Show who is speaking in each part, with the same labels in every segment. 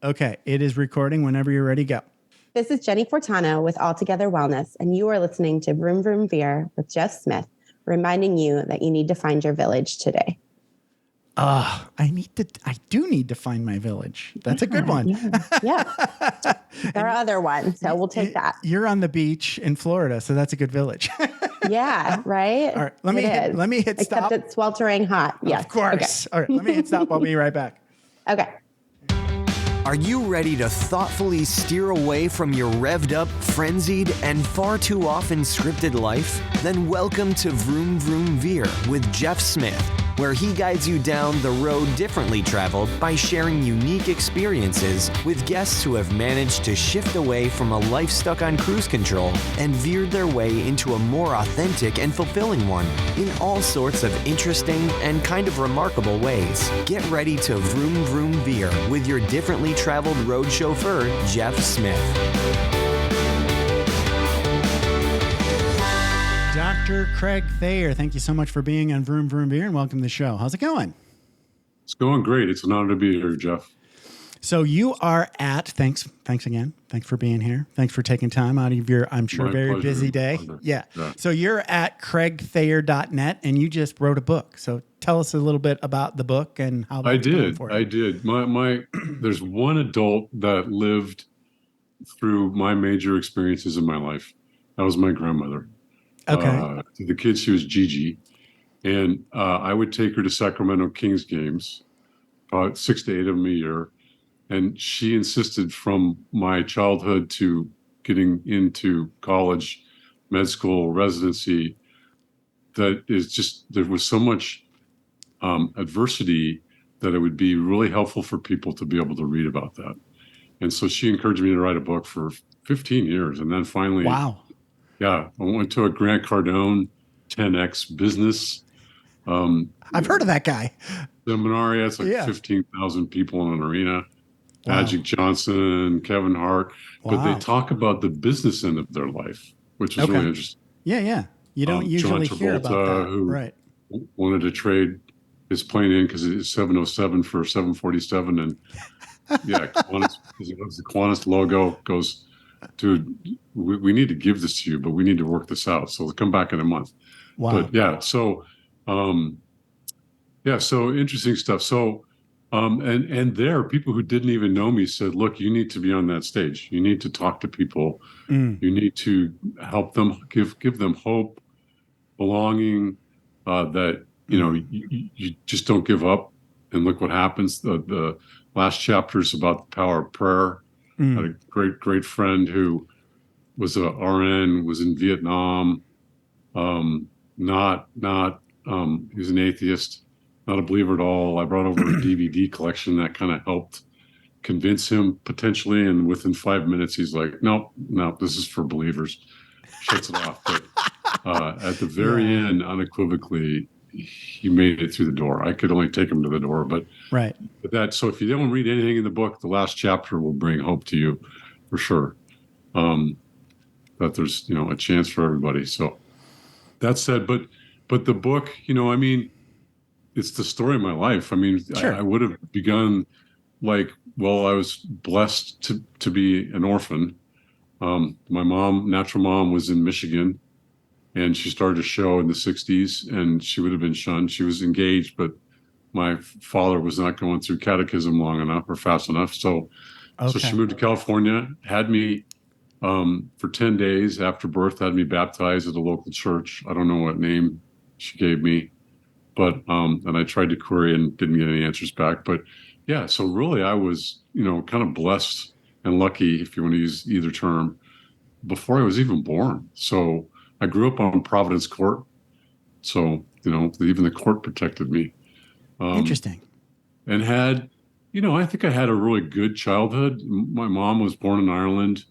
Speaker 1: Okay, it is recording whenever you're ready. Go.
Speaker 2: This is Jenny Fortano with Altogether Wellness, and you are listening to Vroom Vroom Veer with Jeff Smith, reminding you that you need to find your village today.
Speaker 1: I do need to find my village. That's a good one.
Speaker 2: Yeah. There are other ones, so we'll take that.
Speaker 1: You're on the beach in Florida, so that's a good village.
Speaker 2: Yeah, right?
Speaker 1: All right, let me hit stop.
Speaker 2: Except it's sweltering hot. Yes.
Speaker 1: Of course.
Speaker 2: Okay.
Speaker 1: All right, let me hit stop. I'll be right back.
Speaker 2: Okay.
Speaker 3: Are you ready to thoughtfully steer away from your revved up, frenzied, and far too often scripted life? Then welcome to Vroom Vroom Veer with Jeff Smith, where he guides you down the road differently traveled by sharing unique experiences with guests who have managed to shift away from a life stuck on cruise control and veered their way into a more authentic and fulfilling one in all sorts of interesting and kind of remarkable ways. Get ready to Vroom Vroom Veer with your differently traveled road chauffeur, Jeff Smith.
Speaker 1: Dr. Craig Thayer, thank you so much for being on Vroom Vroom Veer and welcome to the show. How's it going?
Speaker 4: It's going great. It's an honor to be here, Jeff.
Speaker 1: So you are thanks again. Thanks for being here. Thanks for taking time out of your, I'm sure, very
Speaker 4: pleasure.
Speaker 1: busy day. Yeah. So you're at craigthayer.net and you just wrote a book. So tell us a little bit about the book and how that's going for you.
Speaker 4: I did. There's one adult that lived through my major experiences in my life. That was my grandmother.
Speaker 1: Okay.
Speaker 4: To the kids, she was Gigi. And I would take her to Sacramento Kings games, about 6 to 8 of them a year. And she insisted from my childhood to getting into college, med school, residency, that is just, there was so much adversity that it would be really helpful for people to be able to read about that. And so she encouraged me to write a book for 15 years. And then finally,
Speaker 1: wow.
Speaker 4: Yeah, I went to a Grant Cardone 10X business.
Speaker 1: I've heard of that guy.
Speaker 4: Seminar, it's like 15,000 people in an arena. Wow. Magic Johnson, Kevin Hart. Wow. But they talk about the business end of their life, which is really interesting.
Speaker 1: Yeah. You don't usually hear about that.
Speaker 4: Who wanted to trade his plane in because it's 707 for 747. And Qantas, because it was the Qantas logo, goes, dude, we need to give this to you, but we need to work this out. So they'll come back in a month.
Speaker 1: Wow.
Speaker 4: But so interesting stuff. So, and there, people who didn't even know me said, look, you need to be on that stage. You need to talk to people. You need to help them, give them hope, belonging, that, you just don't give up. And look what happens. The last chapter is about the power of prayer. I had a great friend who was a RN, was in Vietnam. He was an atheist, not a believer at all. I brought over a DVD collection that kind of helped convince him potentially. And within 5 minutes, he's like, no, this is for believers. Shuts it off. But at the very end, unequivocally, he made it through the door. I could only take him to the door, but so if you don't read anything in the book, the last chapter will bring hope to you for sure. That there's, a chance for everybody. So that said, but the book, it's the story of my life. I mean, sure. I would have begun I was blessed to be an orphan. My mom, natural mom, was in Michigan. And she started a show in the 60s, and she would have been shunned. She was engaged, but my father was not going through catechism long enough or fast enough. So she moved to California, had me for 10 days after birth, had me baptized at a local church. I don't know what name she gave me, but and I tried to query and didn't get any answers back. But yeah, so really I was, kind of blessed and lucky, if you want to use either term, before I was even born. So I grew up on Providence Court, so, even the court protected me.
Speaker 1: Interesting.
Speaker 4: And had, I think I had a really good childhood. My mom was born in Ireland,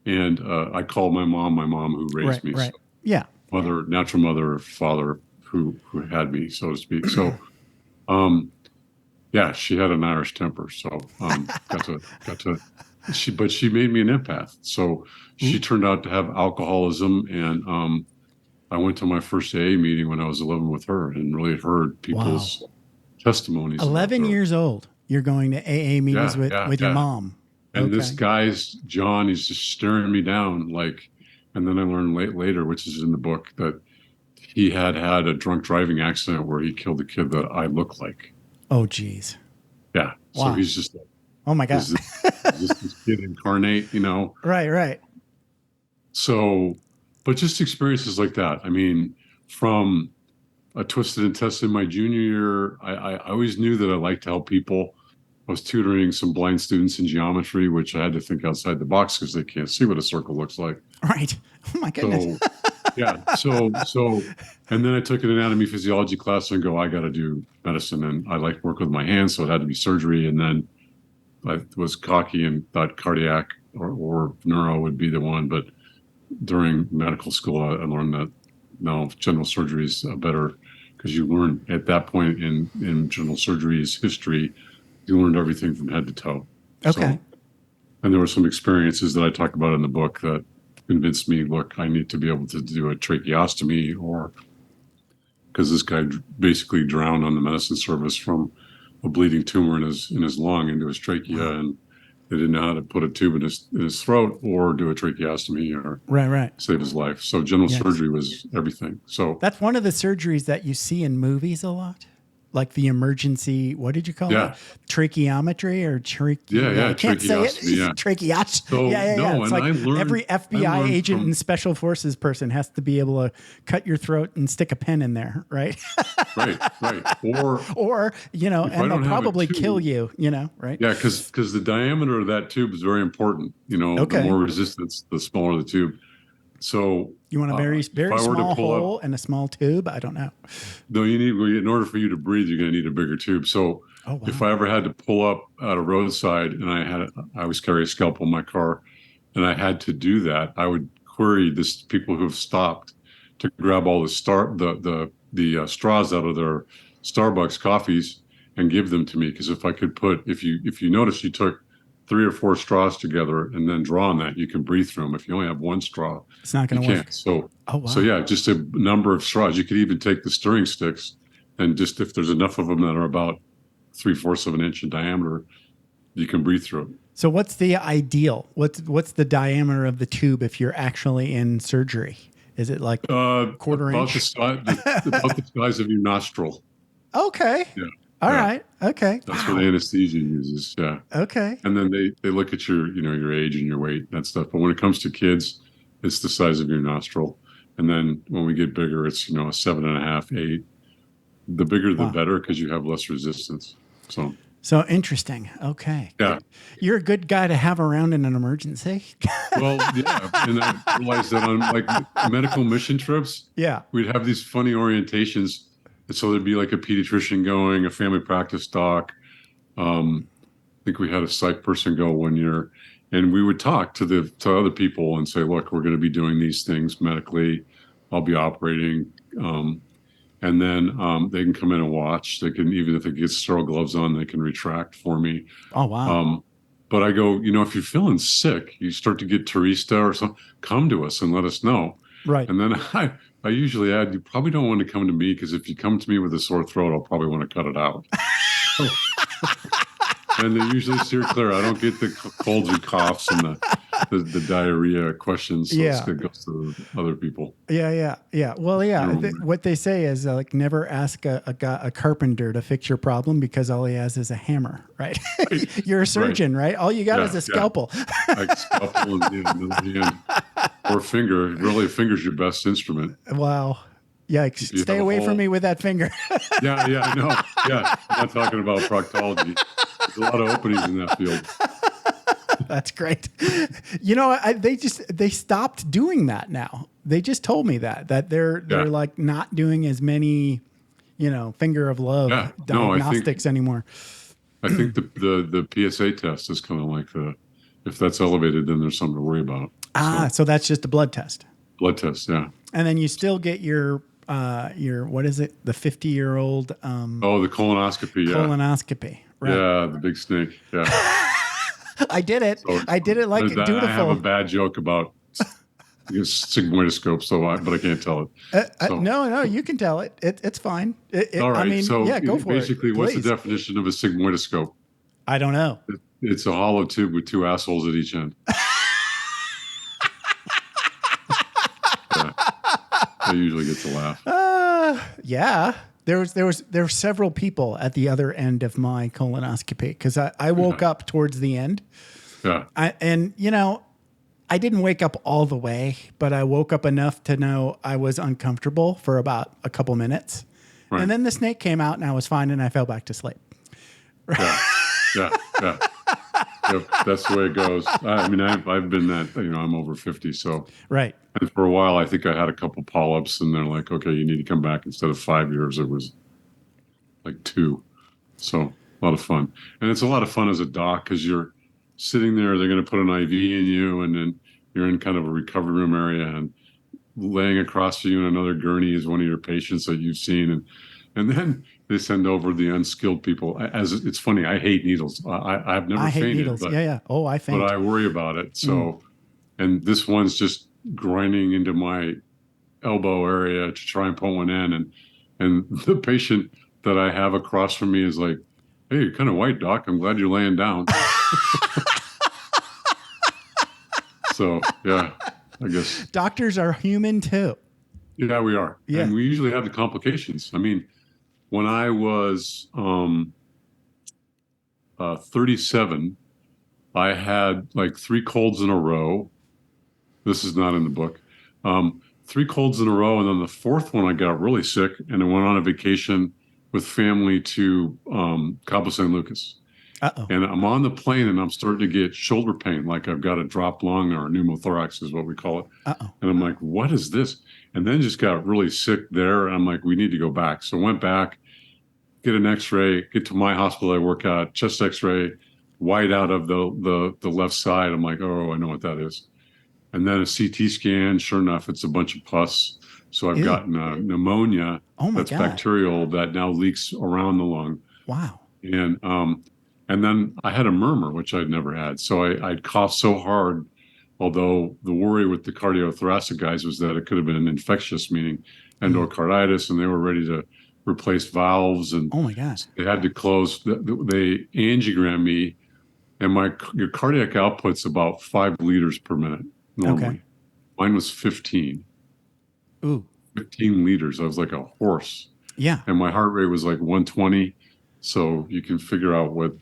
Speaker 4: and I call my mom who raised me.
Speaker 1: Right.
Speaker 4: So
Speaker 1: Yeah.
Speaker 4: Natural mother, father who had me, so to speak. So, she had an Irish temper, so but she made me an empath. So she turned out to have alcoholism, and I went to my first AA meeting when I was 11 with her and really heard people's testimonies.
Speaker 1: 11 years old. You're going to AA meetings with your mom.
Speaker 4: And this guy's John, he's just staring me down like, and then I learned later, which is in the book, that he had a drunk driving accident where he killed a kid that I look like.
Speaker 1: Oh, geez.
Speaker 4: Yeah. Wow. So he's just like,
Speaker 1: oh my God.
Speaker 4: Just this kid incarnate,
Speaker 1: Right.
Speaker 4: So, but just experiences like that. I mean, from a twisted intestine my junior year, I always knew that I liked to help people. I was tutoring some blind students in geometry, which I had to think outside the box because they can't see what a circle looks like.
Speaker 1: Right. Oh my goodness.
Speaker 4: So, and then I took an anatomy physiology class and I got to do medicine, and I like to work with my hands, so it had to be surgery. And then I was cocky and thought cardiac or neuro would be the one, but during medical school, I learned that no, general surgery is better because you learn at that point in general surgery's history, you learned everything from head to toe.
Speaker 1: Okay.
Speaker 4: So, and there were some experiences that I talk about in the book that convinced me, look, I need to be able to do a tracheostomy, or because this guy basically drowned on the medicine service from a bleeding tumor in his lung into his trachea, and they didn't know how to put a tube in his throat or do a tracheostomy or save his life. So general surgery was everything. So
Speaker 1: that's one of the surgeries that you see in movies a lot. Like the emergency, what did you call it? Tracheometry or I can't say it. Tracheostomy.
Speaker 4: So, no,
Speaker 1: it's
Speaker 4: and
Speaker 1: like
Speaker 4: I learned,
Speaker 1: every FBI agent and special forces person has to be able to cut your throat and stick a pen in there, right?
Speaker 4: right.
Speaker 1: Or and they'll probably kill you, right?
Speaker 4: Yeah, because the diameter of that tube is very important. The more resistance, the smaller the tube. So
Speaker 1: you want a very small hole and a small tube? I don't know.
Speaker 4: No, in order for you to breathe, you're going to need a bigger tube. So if I ever had to pull up at a roadside and I always carry a scalpel in my car, and I had to do that, I would query people who have stopped to grab all the straws out of their Starbucks coffees and give them to me. Because if you notice, you took 3 or 4 straws together and then draw on that, you can breathe through them. If you only have one straw,
Speaker 1: it's not going to work.
Speaker 4: So, just a number of straws. You could even take the stirring sticks, and just if there's enough of them that are about 3/4 of an inch in diameter, you can breathe through it.
Speaker 1: So what's the ideal? What's the diameter of the tube if you're actually in surgery? Is it like quarter inch?
Speaker 4: About the size of your nostril.
Speaker 1: Okay.
Speaker 4: Yeah.
Speaker 1: All right. Okay.
Speaker 4: That's what anesthesia uses. Yeah.
Speaker 1: Okay.
Speaker 4: And then they look at your age and your weight, that stuff. But when it comes to kids, it's the size of your nostril. And then when we get bigger, it's, a 7.5, 8. The bigger, the better, because you have less resistance.
Speaker 1: So interesting. Okay.
Speaker 4: Yeah.
Speaker 1: You're a good guy to have around in an emergency.
Speaker 4: Well, yeah. And I realized that on like medical mission trips, we'd have these funny orientations. And so there'd be like a pediatrician going, a family practice doc. I think we had a psych person go one year, and we would talk to other people and say, look, we're going to be doing these things medically. I'll be operating. And then they can come in and watch. They can, even if they get sterile gloves on, they can retract for me.
Speaker 1: Oh, wow.
Speaker 4: But I go, if you're feeling sick, you start to get Turista or something, come to us and let us know.
Speaker 1: Right.
Speaker 4: And then I usually add, you probably don't want to come to me, because if you come to me with a sore throat, I'll probably want to cut it out. And they usually steer clear. I don't get the colds and coughs and the diarrhea questions. So it goes to other people.
Speaker 1: Yeah. Well, what they say is never ask a carpenter to fix your problem, because all he has is a hammer, right? You're a surgeon, right? All you got is a scalpel.
Speaker 4: Like scalpel and or finger. Really, a finger's your best instrument.
Speaker 1: Wow. Yikes. Stay away from me with that finger.
Speaker 4: Yeah, I know. Yeah, I'm not talking about proctology. There's a lot of openings in that field.
Speaker 1: That's great. They stopped doing that now. They just told me that they're like not doing as many, finger of love diagnostics anymore.
Speaker 4: I think the PSA test is kind of like if that's elevated, then there's something to worry about.
Speaker 1: So that's just a blood test.
Speaker 4: Blood test, yeah.
Speaker 1: And then you still get your what is it? The 50-year-old.
Speaker 4: The colonoscopy.
Speaker 1: Colonoscopy. Right.
Speaker 4: Yeah, the big snake. Yeah.
Speaker 1: I did it. I did it like dutiful.
Speaker 4: I have a bad joke about sigmoidoscope, but I can't tell it.
Speaker 1: No, you can tell it. It's fine.
Speaker 4: All right.
Speaker 1: go for it.
Speaker 4: Basically, what's the definition of a sigmoidoscope?
Speaker 1: I don't know.
Speaker 4: It's a hollow tube with two assholes at each end. Yeah. That usually gets a laugh.
Speaker 1: Yeah. There were several people at the other end of my colonoscopy because I woke up towards the end.
Speaker 4: Yeah.
Speaker 1: I didn't wake up all the way, but I woke up enough to know I was uncomfortable for about a couple minutes.
Speaker 4: Right.
Speaker 1: And then the snake came out and I was fine and I fell back to sleep.
Speaker 4: Yeah. Yeah. Yep, that's the way it goes. I mean, I've been that, I'm over 50. So,
Speaker 1: right.
Speaker 4: And for a while, I think I had a couple polyps and they're like, okay, you need to come back. Instead of 5 years, it was like 2. So a lot of fun. And it's a lot of fun as a doc because you're sitting there, they're going to put an IV in you, and then you're in kind of a recovery room area, and laying across from you in another gurney is one of your patients that you've seen. And then they send over the unskilled people. As it's funny, I hate needles. I've never fainted.
Speaker 1: I hate needles.
Speaker 4: But,
Speaker 1: yeah. Oh, I faint.
Speaker 4: But I worry about it. So, and this one's just grinding into my elbow area to try and put one in. And the patient that I have across from me is like, hey, you're kind of white, doc. I'm glad you're laying down. So, yeah, I guess.
Speaker 1: Doctors are human too.
Speaker 4: Yeah, we are.
Speaker 1: Yeah.
Speaker 4: And we usually have the complications. I mean, when I was 37, I had like 3 colds in a row. This is not in the book. 3 colds in a row. And then the 4th one, I got really sick and I went on a vacation with family to Cabo San Lucas.
Speaker 1: Uh-oh.
Speaker 4: And I'm on the plane and I'm starting to get shoulder pain, like I've got a dropped lung or a pneumothorax is what we call it.
Speaker 1: Uh-oh.
Speaker 4: And I'm like, what is this? And then just got really sick there. And I'm like, we need to go back. So I went back, get an x-ray, get to my hospital I work at, chest x-ray, white out of the left side. I'm like, oh, I know what that is. And then a CT scan, sure enough, it's a bunch of pus. So I've gotten pneumonia that's bacterial that now leaks around the lung.
Speaker 1: Wow.
Speaker 4: And then I had a murmur, which I'd never had. So I'd cough so hard, although the worry with the cardiothoracic guys was that it could have been an infectious, meaning endocarditis, and they were ready to replace valves. And
Speaker 1: oh my gosh,
Speaker 4: they had to close. They angiogram me, and your cardiac output's about 5 liters per minute normally. Okay. Mine was 15.
Speaker 1: Ooh.
Speaker 4: 15 liters. I was like a horse.
Speaker 1: Yeah.
Speaker 4: And my heart rate was like 120. So you can figure out what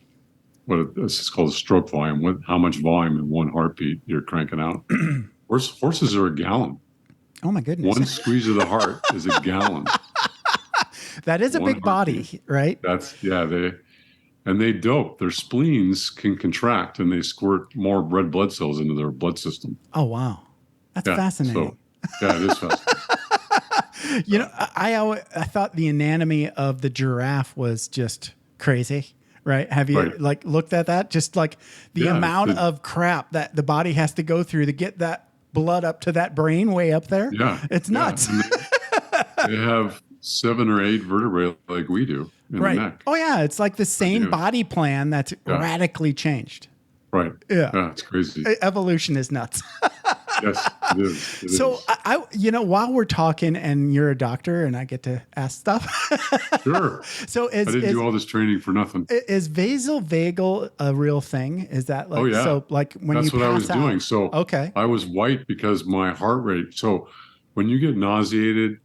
Speaker 4: it's called a stroke volume, how much volume in one heartbeat you're cranking out. Horses are a gallon.
Speaker 1: Oh my goodness.
Speaker 4: One squeeze of the heart is a gallon.
Speaker 1: That is a big body, right?
Speaker 4: They dope. Their spleens can contract and they squirt more red blood cells into their blood system.
Speaker 1: Oh, wow. That's fascinating.
Speaker 4: So, it is fascinating.
Speaker 1: I thought the anatomy of the giraffe was just crazy, right? Have you looked at that? Just like the amount of crap that the body has to go through to get that blood up to that brain way up there.
Speaker 4: Yeah.
Speaker 1: It's nuts.
Speaker 4: They have 7 or 8 vertebrae like we do in the neck.
Speaker 1: Oh yeah. It's like the same body plan that's radically changed.
Speaker 4: Right. Yeah. It's crazy.
Speaker 1: Evolution is nuts.
Speaker 4: Yes, it is. It
Speaker 1: so
Speaker 4: is.
Speaker 1: While we're talking and you're a doctor and I get to ask stuff.
Speaker 4: Sure.
Speaker 1: So
Speaker 4: I didn't do all this training for nothing.
Speaker 1: Is vasovagal a real thing? Is that like, so like when
Speaker 4: that's
Speaker 1: you
Speaker 4: what
Speaker 1: pass
Speaker 4: I was
Speaker 1: out,
Speaker 4: doing. So I was white because my heart rate. So when you get nauseated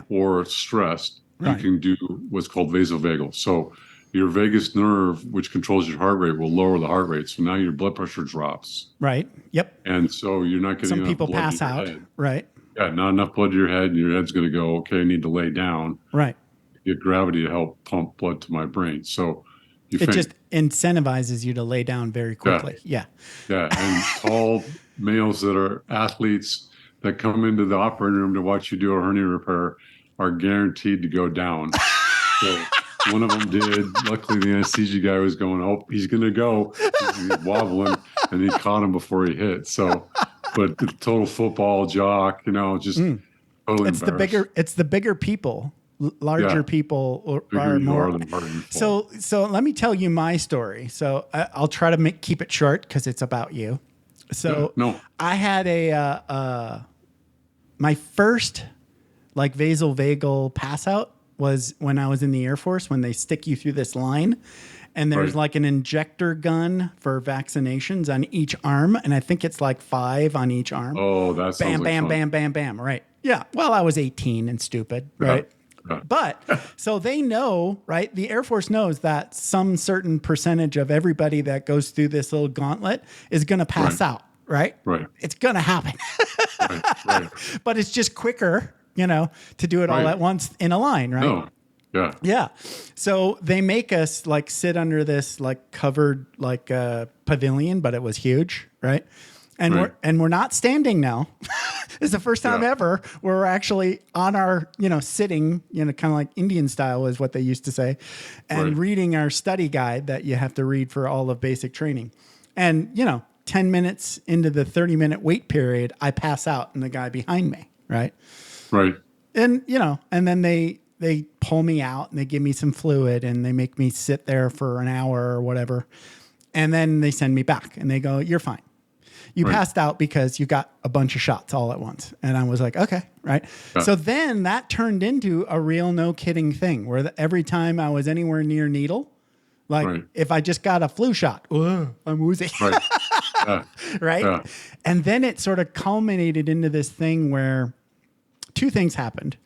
Speaker 4: or stressed, you can do what's called vasovagal. So your vagus nerve, which controls your heart rate, will lower the heart rate. So now your blood pressure drops.
Speaker 1: Right. Yep.
Speaker 4: And so you're not getting
Speaker 1: some
Speaker 4: enough
Speaker 1: people
Speaker 4: blood
Speaker 1: pass
Speaker 4: to your
Speaker 1: out.
Speaker 4: head.
Speaker 1: Right.
Speaker 4: Yeah, not enough blood to your head, and your head's going to go, okay, I need to lay down.
Speaker 1: Right.
Speaker 4: Get gravity to help pump blood to my brain. So you
Speaker 1: it just incentivizes you to lay down very quickly. Yeah.
Speaker 4: And tall males that are athletes that come into the operating room to watch you do a hernia repair are guaranteed to go down. So one of them did. Luckily, the anesthesia guy was going, oh, he's going to go. He's wobbling, and he caught him before he hit. So, but the total football jock, just totally embarrassed.
Speaker 1: It's the bigger people, larger people are more. So let me tell you my story. So I'll try to keep it short because it's about you. So I had my first like vasovagal pass out was when I was in the Air Force, when they stick you through this line And there's like an injector gun for vaccinations on each arm. And I think it's like 5 on each arm.
Speaker 4: Oh, that sounds
Speaker 1: bam,
Speaker 4: like
Speaker 1: bam,
Speaker 4: fun.
Speaker 1: bam, bam, bam. Right. Yeah. Well, I was 18 and stupid. Right. But so they know, right? The Air Force knows that some certain percentage of everybody that goes through this little gauntlet is going to pass out, right?
Speaker 4: Right.
Speaker 1: It's going to happen.
Speaker 4: Right.
Speaker 1: But it's just quicker, to do it all at once in a line, right?
Speaker 4: No. Yeah.
Speaker 1: Yeah. So they make us like sit under this like covered like pavilion, but it was huge, right? And we're not standing now. It's the first time ever where we're actually on our, sitting, kind of like Indian style is what they used to say, and reading our study guide that you have to read for all of basic training. And, 10 minutes into the 30-minute wait period, I pass out and the guy behind me, right?
Speaker 4: Right.
Speaker 1: And, and then they pull me out and they give me some fluid and they make me sit there for an hour or whatever. And then they send me back and they go, "You're fine. You passed out because you got a bunch of shots all at once." And I was like, okay, right. Yeah. So then that turned into a real no kidding thing where every time I was anywhere near needle, like if I just got a flu shot, I'm woozy.
Speaker 4: Right.
Speaker 1: Right.
Speaker 4: Yeah.
Speaker 1: And then it sort of culminated into this thing where 2 things happened.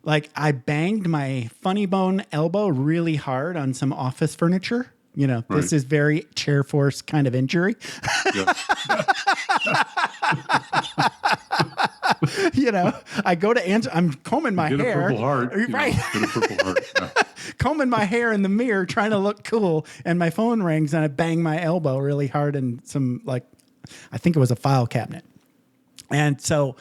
Speaker 1: Like I banged my funny bone elbow really hard on some office furniture. This is very chair force kind of injury.
Speaker 4: Yeah.
Speaker 1: I go to answer. I'm combing my hair.
Speaker 4: Get a Purple Heart.
Speaker 1: Right.
Speaker 4: Get a Purple Heart. Yeah.
Speaker 1: Combing my hair in the mirror, trying to look cool. And my phone rings and I bang my elbow really hard in some I think it was a file cabinet. And so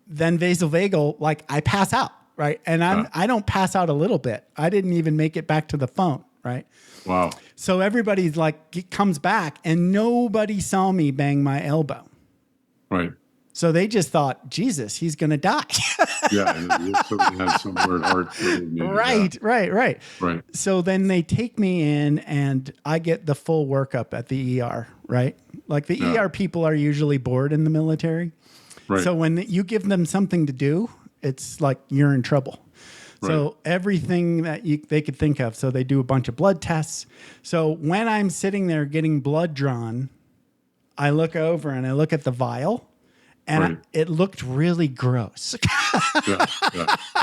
Speaker 1: then vasovagal, I pass out. Right. And I don't pass out a little bit. I didn't even make it back to the phone. Right.
Speaker 4: Wow.
Speaker 1: So everybody's comes back and nobody saw me bang my elbow.
Speaker 4: Right.
Speaker 1: So they just thought, Jesus, he's going to die.
Speaker 4: Yeah. And somebody had some weird heart.
Speaker 1: Right.
Speaker 4: Right.
Speaker 1: So then they take me in and I get the full workup at the ER. Right. Like the ER people are usually bored in the military.
Speaker 4: Right.
Speaker 1: So when you give them something to do, it's like you're in trouble. So everything that they could think of. So they do a bunch of blood tests. So when I'm sitting there getting blood drawn, I look over and I look at the vial and it looked really gross.
Speaker 4: Yeah.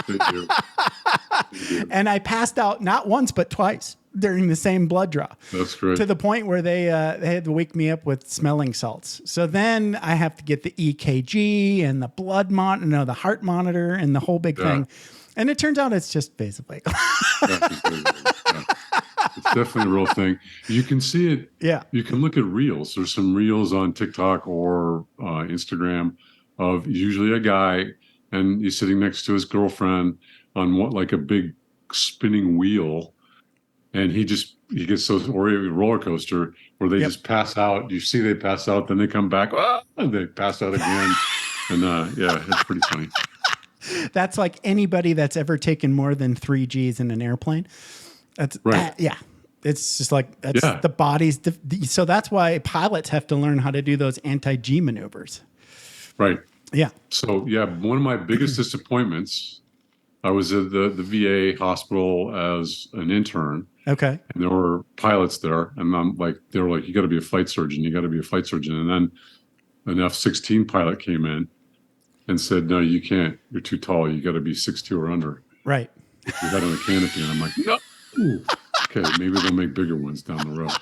Speaker 4: They do.
Speaker 1: And I passed out not once, but twice during the same blood draw.
Speaker 4: That's great.
Speaker 1: To the point where they had to wake me up with smelling salts. So then I have to get the EKG and the blood monitor, the heart monitor and the whole big thing. And it turns out it's just vasovagal.
Speaker 4: It's definitely a real thing. You can see it. Yeah. You can look at reels. There's some reels on TikTok or Instagram of usually a guy and he's sitting next to his girlfriend on a big spinning wheel. And he gets those roller coaster where they just pass out. You see they pass out, then they come back, and they pass out again. And it's pretty funny.
Speaker 1: That's like anybody that's ever taken more than 3 Gs in an airplane. That's It's just like that's the body's. So that's why pilots have to learn how to do those anti-G maneuvers.
Speaker 4: Right.
Speaker 1: Yeah.
Speaker 4: So one of my biggest disappointments. I was at the VA hospital as an intern.
Speaker 1: Okay.
Speaker 4: And there were pilots there, and they were like, "You got to be a flight surgeon. You got to be a flight surgeon." And then an F-16 pilot came in and said, "No, you can't. You're too tall. You got to be 6'2" or under."
Speaker 1: Right.
Speaker 4: You got on the canopy, and I'm like, "No." Ooh, okay, maybe they'll make bigger ones down the road.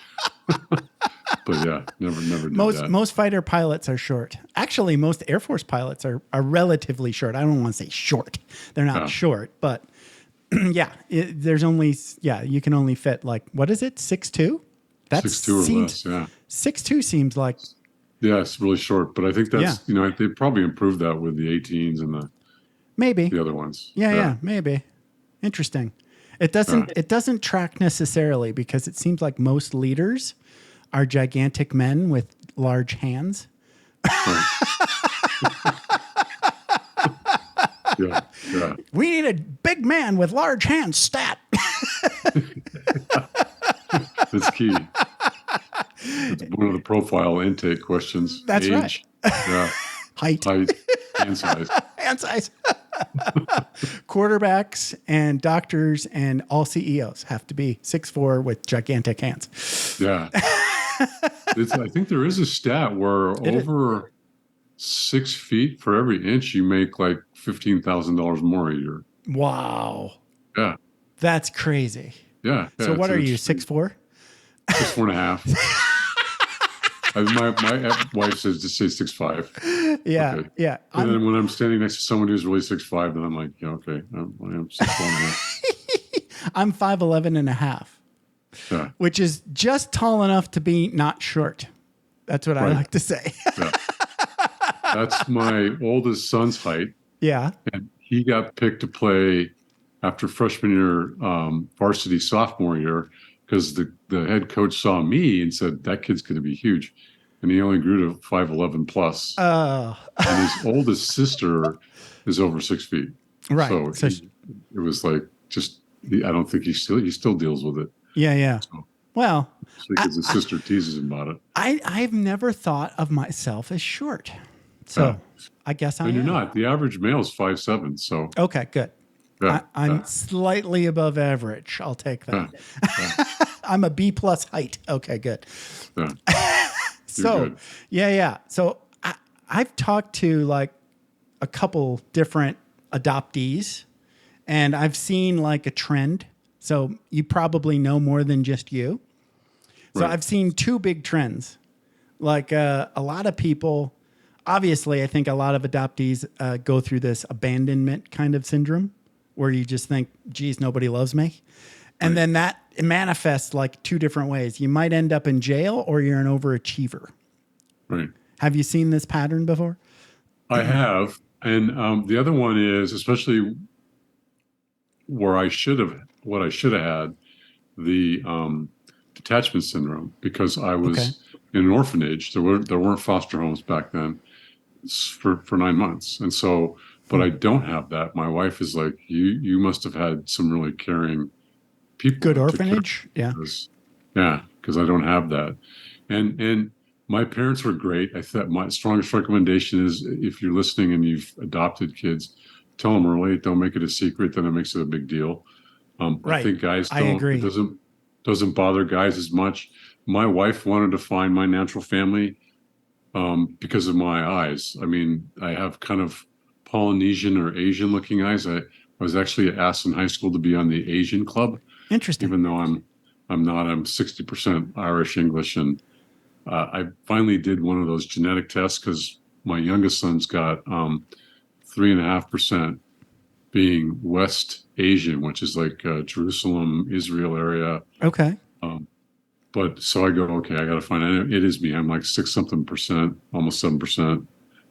Speaker 4: But yeah, never did that.
Speaker 1: Most fighter pilots are short. Actually, most Air Force pilots are relatively short. I don't want to say short. They're not short, but there's only you can only fit what is it? 6'2"? That's
Speaker 4: 6'2" or less, yeah.
Speaker 1: 6'2" seems like
Speaker 4: it's really short, but I think that's they probably improved that with the 18s and the other ones.
Speaker 1: Yeah, maybe. Interesting. It doesn't track necessarily because it seems like most leaders are gigantic men with large hands.
Speaker 4: Right. Yeah.
Speaker 1: We need a big man with large hands stat.
Speaker 4: That's key. It's one of the profile intake questions.
Speaker 1: That's
Speaker 4: Age,
Speaker 1: right.
Speaker 4: Yeah.
Speaker 1: Height.
Speaker 4: Hand size.
Speaker 1: Hand size. Quarterbacks and doctors and all CEOs have to be 6'4" with gigantic hands.
Speaker 4: Yeah. I think there is a stat where over 6 feet for every inch, you make like $15,000 more a year.
Speaker 1: Wow.
Speaker 4: Yeah.
Speaker 1: That's crazy.
Speaker 4: Yeah.
Speaker 1: So what are you, 6'4"?
Speaker 4: 6'4.5". My wife says to say 6'5".
Speaker 1: Yeah.
Speaker 4: Okay.
Speaker 1: Yeah.
Speaker 4: And then when I'm standing next to someone who's really 6'5", then I'm like, yeah, okay, I am 6'1.5".
Speaker 1: I'm 5'11 and a half,
Speaker 4: Yeah.
Speaker 1: which is just tall enough to be not short. That's what I like to say.
Speaker 4: Yeah. That's my oldest son's height.
Speaker 1: Yeah.
Speaker 4: And he got picked to play after freshman year, varsity sophomore year, because the head coach saw me and said, that kid's going to be huge. And he only grew to 5'11 plus.
Speaker 1: Oh.
Speaker 4: And his oldest sister is over 6 feet.
Speaker 1: Right.
Speaker 4: So it was like, I don't think he still deals with it.
Speaker 1: Yeah. Yeah.
Speaker 4: So,
Speaker 1: well,
Speaker 4: because his sister teases him about it.
Speaker 1: I've never thought of myself as short. So I guess I am.
Speaker 4: And you're not. The average male is 5'7". So
Speaker 1: okay, good.
Speaker 4: yeah,
Speaker 1: I'm slightly above average. I'll take that.
Speaker 4: Yeah.
Speaker 1: I'm a B+ height. Okay, good.
Speaker 4: Yeah.
Speaker 1: So
Speaker 4: good.
Speaker 1: yeah. So I've talked to like a couple different adoptees, and I've seen like a trend. So you probably know more than just you. So
Speaker 4: Right.
Speaker 1: I've seen two big trends. Like a lot of people, obviously, I think a lot of adoptees go through this abandonment kind of syndrome where you just think, geez, nobody loves me. And then that manifests like two different ways. You might end up in jail or you're an overachiever.
Speaker 4: Right.
Speaker 1: Have you seen this pattern before?
Speaker 4: I have. And the other one is, especially what I should have had, the detachment syndrome, because I was in an orphanage. There weren't foster homes back then for 9 months. And so, but I don't have that. My wife is like, you must have had some really caring people.
Speaker 1: Good orphanage. Yeah.
Speaker 4: Because I don't have that. And my parents were great. I thought my strongest recommendation is, if you're listening and you've adopted kids, tell them early. Don't make it a secret. Then it makes it a big deal.
Speaker 1: Right.
Speaker 4: I think guys don't.
Speaker 1: I agree.
Speaker 4: It doesn't bother guys as much. My wife wanted to find my natural family because of my eyes. I mean, I have kind of Polynesian or Asian looking eyes. I was actually asked in high school to be on the Asian club.
Speaker 1: Interesting.
Speaker 4: Even though I'm not. I'm 60% Irish, English, and I finally did one of those genetic tests because my youngest son's got 3.5% being West Asian, which is like Jerusalem, Israel area.
Speaker 1: Okay.
Speaker 4: But so I go, okay, I got to find out. It is me. I'm like 6-something%, almost 7%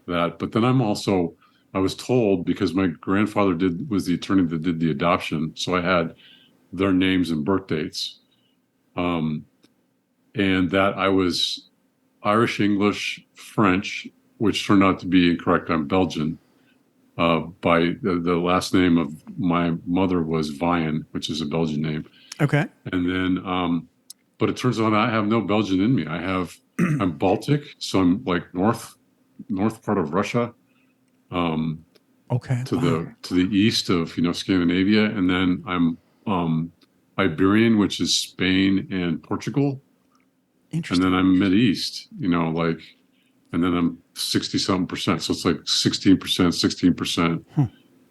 Speaker 4: that. But then I was told, because my grandfather was the attorney that did the adoption, so I had their names and birth dates, and that I was Irish, English, French, which turned out to be incorrect. I'm Belgian. By the last name of my mother was Vian, which is a Belgian name.
Speaker 1: Okay.
Speaker 4: And then, but it turns out I have no Belgian in me. I'm Baltic, so I'm like north part of Russia.
Speaker 1: Okay.
Speaker 4: To the east of Scandinavia, and then I'm Iberian, which is Spain and Portugal.
Speaker 1: Interesting.
Speaker 4: And then I'm Mideast, and then I'm 60-something%. So it's like 16%,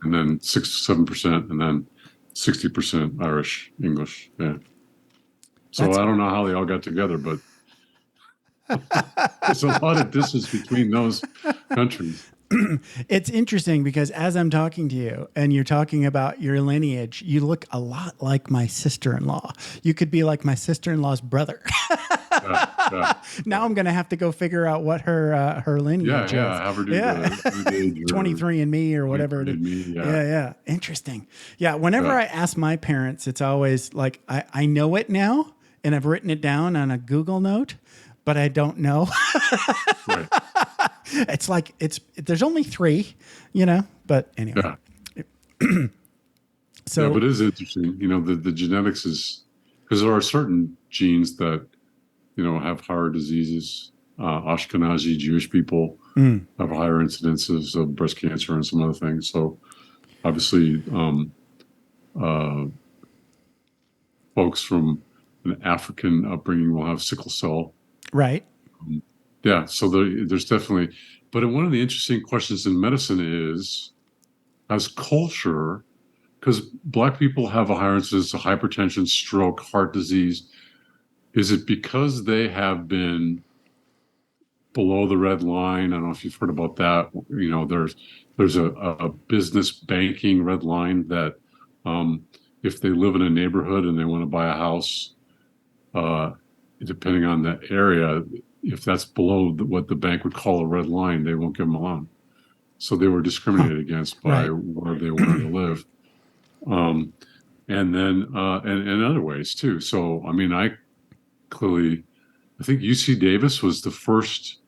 Speaker 4: and then 6-7%, and then 60% Irish, English. Yeah. So I don't know how they all got together, but there's a lot of distance between those countries.
Speaker 1: It's interesting because as I'm talking to you and you're talking about your lineage, you look a lot like my sister-in-law. You could be like my sister-in-law's brother. Now I'm going to have to go figure out what her lineage is.
Speaker 4: Have her do the
Speaker 1: 23andMe or whatever it is. Yeah. Interesting. Yeah. Whenever I ask my parents, it's always like, I know it now and I've written it down on a Google note, but I don't know.
Speaker 4: Right.
Speaker 1: It's like there's only 3, but anyway.
Speaker 4: Yeah.
Speaker 1: So,
Speaker 4: but it is interesting. The genetics is, because there are certain genes that, have higher diseases. Ashkenazi Jewish people have higher incidences of breast cancer and some other things. So obviously, folks from an African upbringing will have sickle cell.
Speaker 1: Right.
Speaker 4: Yeah. So there's definitely, but one of the interesting questions in medicine is, as culture, because Black people have a higher incidence of hypertension, stroke, heart disease, is it because they have been below the red line? I don't know if you've heard about that. You know, there's a business banking red line that if they live in a neighborhood and they want to buy a house, depending on the area, if that's below what the bank would call a red line, they won't give them a loan. So they were discriminated against by where they wanted to live. And then and other ways too. So, I mean, I think UC Davis was the first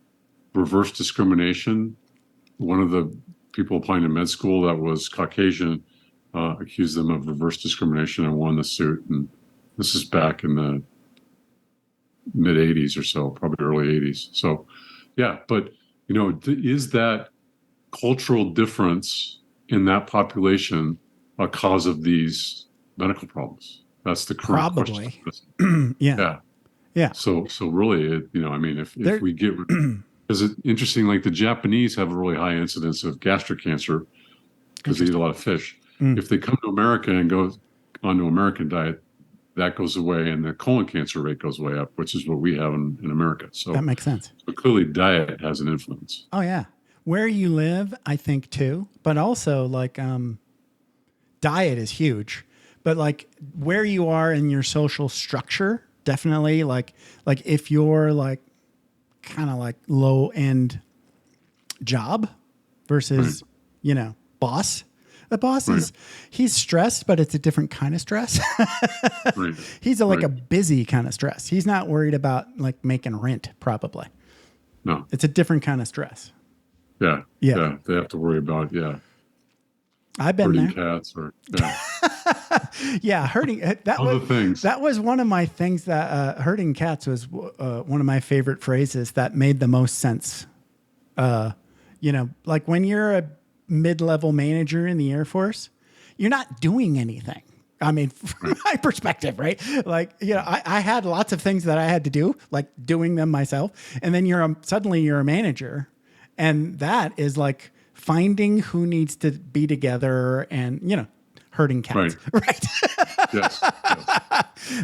Speaker 4: reverse discrimination. One of the people applying to med school that was Caucasian accused them of reverse discrimination and won the suit. And this is back in the mid 80s or so, probably early 80s. So, yeah, but, you know, is that cultural difference in that population a cause of these medical problems? That's the current question.
Speaker 1: Yeah.
Speaker 4: So really, you know, I mean, if we get, is it interesting? Like the Japanese have a really high incidence of gastric cancer because they eat a lot of fish. If they come to America and go onto American diet, that goes away, and the colon cancer rate goes way up, which is what we have in America. So
Speaker 1: that makes sense.
Speaker 4: So clearly, diet has an influence.
Speaker 1: Oh yeah, where you live, I think too, but also like diet is huge, but like where you are in your social structure, definitely. Like if you're like kind of like low end job versus you know boss. The boss is, he's stressed, but it's a different kind of stress. He's like a busy kind of stress. He's not worried about like making rent, probably.
Speaker 4: No.
Speaker 1: It's a different kind of stress.
Speaker 4: Yeah. They have to worry about,
Speaker 1: I've been
Speaker 4: herding
Speaker 1: there.
Speaker 4: Cats or,
Speaker 1: herding. That was one of my things that herding cats was one of my favorite phrases that made the most sense. You know, like when you're a mid-level manager in the Air Force, you're not doing anything. I mean, from my perspective, right? Like, you know, I had lots of things that I had to do, like doing them myself. And then suddenly you're a manager, and that is like finding who needs to be together and, you know, herding cats, right?
Speaker 4: Yes.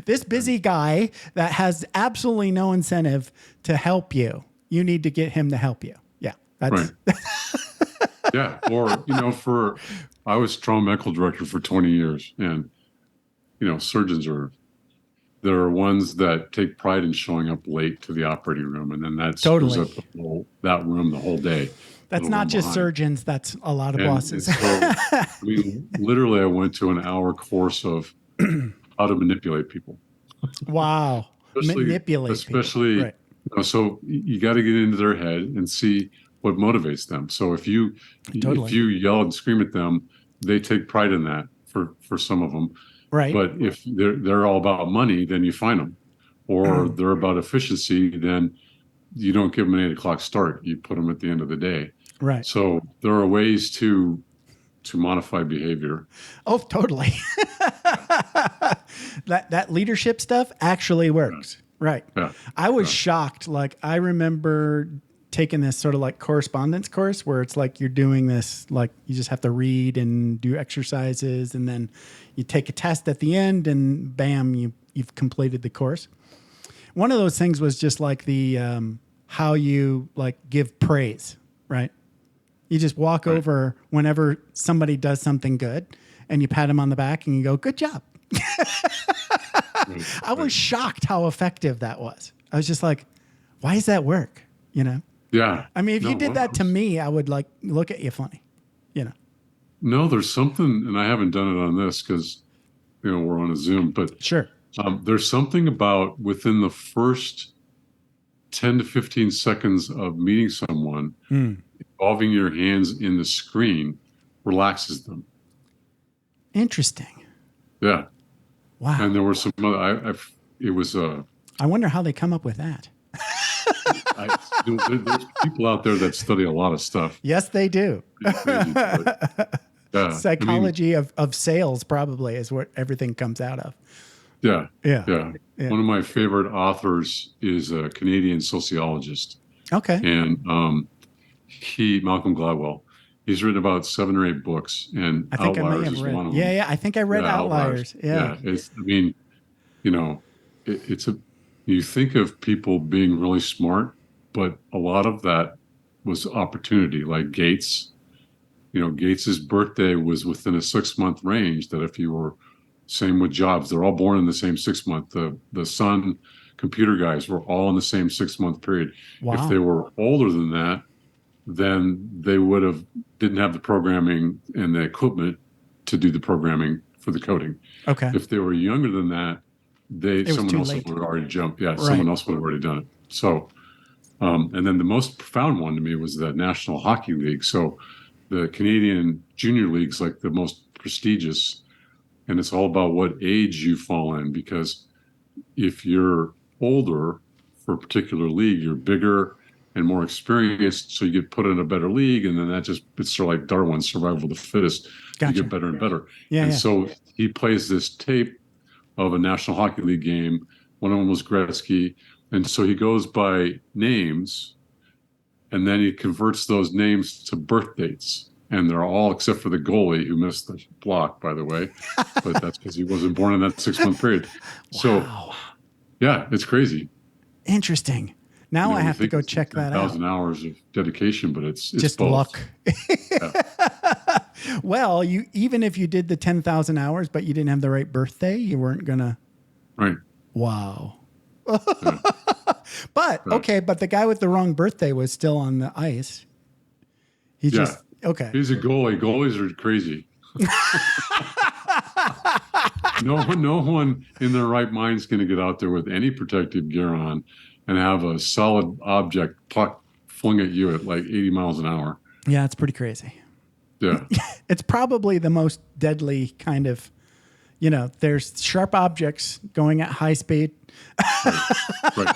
Speaker 1: This busy guy that has absolutely no incentive to help you, you need to get him to help you. Yeah. That's
Speaker 4: Yeah. Or, you know, I was trauma medical director for 20 years, and, you know, surgeons there are ones that take pride in showing up late to the operating room, and then that screws up that room the whole day.
Speaker 1: That's not just surgeons. That's a lot of bosses.
Speaker 4: So, I mean, literally, I went to an hour course of how to manipulate people.
Speaker 1: Wow. Manipulate people.
Speaker 4: Right. You know, so you got to get into their head and see what motivates them. So if you yell and scream at them, they take pride in that for some of them.
Speaker 1: Right.
Speaker 4: But if they're all about money, then you fine them. Or they're about efficiency, then you don't give them an 8 o'clock start. You put them at the end of the day.
Speaker 1: Right.
Speaker 4: So there are ways to modify behavior.
Speaker 1: Oh, totally. That leadership stuff actually works. Right.
Speaker 4: Yeah.
Speaker 1: I was shocked. Like I remember taking this sort of like correspondence course where it's like you're doing this, like you just have to read and do exercises, and then you take a test at the end, and bam, you've completed the course. One of those things was just like the how you like give praise, right? You just walk over whenever somebody does something good, and you pat them on the back and you go, "Good job." I was shocked how effective that was. I was just like, "Why does that work?" You know?
Speaker 4: Yeah.
Speaker 1: I mean, if you did that to me, I would like look at you funny, you know?
Speaker 4: No, there's something, and I haven't done it on this because, you know, we're on a Zoom, but
Speaker 1: sure.
Speaker 4: There's something about within the first 10 to 15 seconds of meeting someone, involving your hands in the screen relaxes them.
Speaker 1: Interesting.
Speaker 4: Yeah.
Speaker 1: Wow.
Speaker 4: And there were some other, it was
Speaker 1: I wonder how they come up with that.
Speaker 4: there's people out there that study a lot of stuff.
Speaker 1: Yes, they do.
Speaker 4: Crazy, Yeah.
Speaker 1: Psychology of sales probably is what everything comes out of.
Speaker 4: Yeah.
Speaker 1: Yeah.
Speaker 4: One of my favorite authors is a Canadian sociologist.
Speaker 1: Okay.
Speaker 4: And Malcolm Gladwell, he's written about 7 or 8 books, and
Speaker 1: I think I may
Speaker 4: Outliers
Speaker 1: have
Speaker 4: is
Speaker 1: read.
Speaker 4: one of them.
Speaker 1: Yeah. I think I read Outliers. Yeah.
Speaker 4: You think of people being really smart, but a lot of that was opportunity. Like Gates, Gates's birthday was within a 6-month range. That if you were, same with Jobs, they're all born in the same 6-month. The Sun computer guys were all in the same 6-month period.
Speaker 1: Wow.
Speaker 4: If they were older than that, then they didn't have the programming and the equipment to do the programming for the coding.
Speaker 1: Okay.
Speaker 4: If they were younger than that, someone else would have already jumped. Yeah, right. Someone else would have already done it. So, and then the most profound one to me was the National Hockey League. So the Canadian Junior League's like the most prestigious, and it's all about what age you fall in, because if you're older for a particular league, you're bigger and more experienced, so you get put in a better league, and then it's sort of like Darwin's survival of the fittest. Gotcha. You get better and better. So he plays this tape of a National Hockey League game. One of them was Gretzky, and so he goes by names, and then he converts those names to birth dates, and they're all except for the goalie, who missed the block, by the way, but that's because he wasn't born in that 6-month period. Wow. So, yeah, it's crazy.
Speaker 1: Interesting. Now I have to go check that out.
Speaker 4: 1,000 hours of dedication, but it's
Speaker 1: just
Speaker 4: both.
Speaker 1: Luck. Well, even if you did the 10,000 hours, but you didn't have the right birthday, you weren't gonna.
Speaker 4: Right.
Speaker 1: Wow. But the guy with the wrong birthday was still on the ice. He's a goalie. Goalies are crazy. No one in their right mind is going to get out there with any protective gear on and have a solid object puck flung at you at like 80 miles an hour. Yeah, it's pretty crazy. Yeah. It's probably the most deadly kind of, there's sharp objects going at high speed. Right.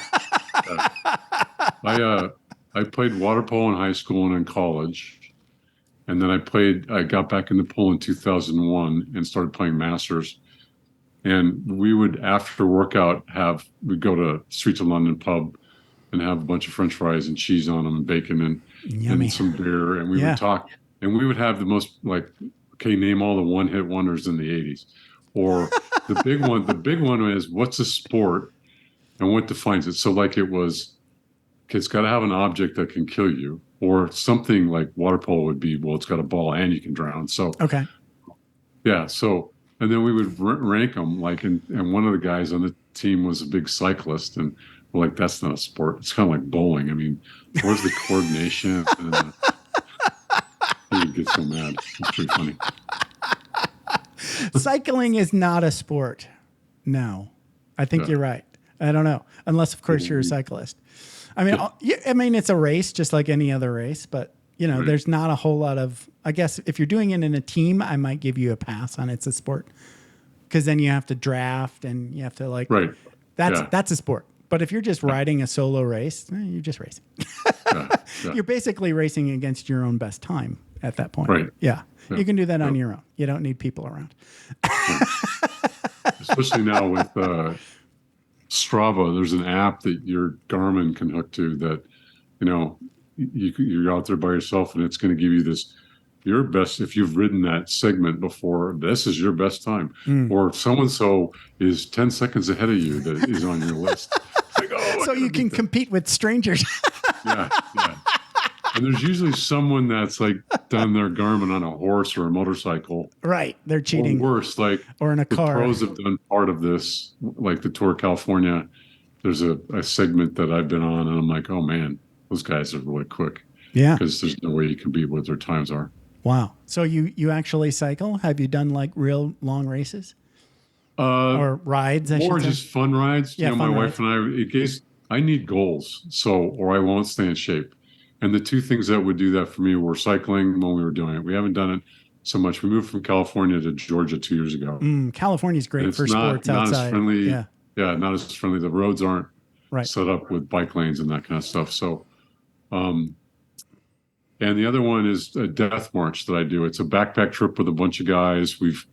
Speaker 1: I played water polo in high school and in college. And then I got back into polo in 2001 and started playing Masters. And we would, after workout, we'd go to Streets of London pub and have a bunch of French fries and cheese on them and bacon and some beer. And we would talk, and we would have the most name all the one-hit wonders in the 80s. Or the big one is, what's a sport and what defines it? So it's got to have an object that can kill you, or something like water polo would be, well, it's got a ball and you can drown. So, yeah. So, and then we would rank them, and one of the guys on the team was a big cyclist, and we're like, that's not a sport. It's kind of like bowling. I mean, where's the coordination? And, he would get so mad. It's pretty funny. Cycling is not a sport. No, I think you're right. I don't know. Unless, of course, you're a cyclist. I mean, it's a race just like any other race, but there's not a whole lot of, I guess if you're doing it in a team, I might give you a pass on it's a sport, because then you have to draft and you have to that's a sport. But if you're just riding a solo race, you're just racing. You're basically racing against your own best time at that point. Right. Yeah. You can do that on your own. You don't need people around. Especially now with Strava, there's an app that your Garmin can hook to that, you're out there by yourself, and it's going to give you your best. If you've ridden that segment before, this is your best time. Or so-and-so is 10 seconds ahead of you that is on your list. So you can compete with strangers. Yeah. And there's usually someone that's done their Garmin on a horse or a motorcycle. Right. They're cheating. Or worse, or in a car. The pros have done part of this, like the Tour of California. There's a segment that I've been on, and I'm like, oh man, those guys are really quick. Yeah. Because there's no way you can beat what their times are. Wow. So you actually cycle? Have you done real long races? Or rides, I should say? Or just fun rides. Yeah, my wife and I need goals, or I won't stay in shape. And the two things that would do that for me were cycling when we were doing it. We haven't done it so much. We moved from California to Georgia 2 years ago. California's great for sports outside. Not as friendly. Yeah, not as friendly. The roads aren't set up with bike lanes and that kind of stuff. So,
Speaker 4: And the other one is a death march that I do. It's a backpack trip with a bunch of guys. We've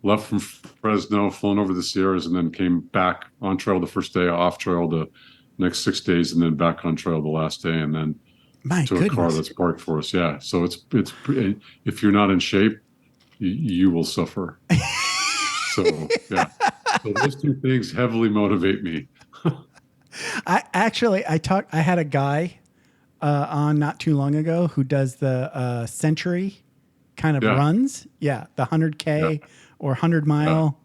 Speaker 4: left from Fresno, flown over the Sierras, and then came back on trail the first day, off trail the next 6 days, and then back on trail the last day, and then to a car that's parked for us. Yeah. So it's if you're not in shape, you will suffer. So yeah. So those two things heavily motivate me.
Speaker 1: I had a guy on not too long ago who does the century kind of runs. Yeah. The 100K or 100-mile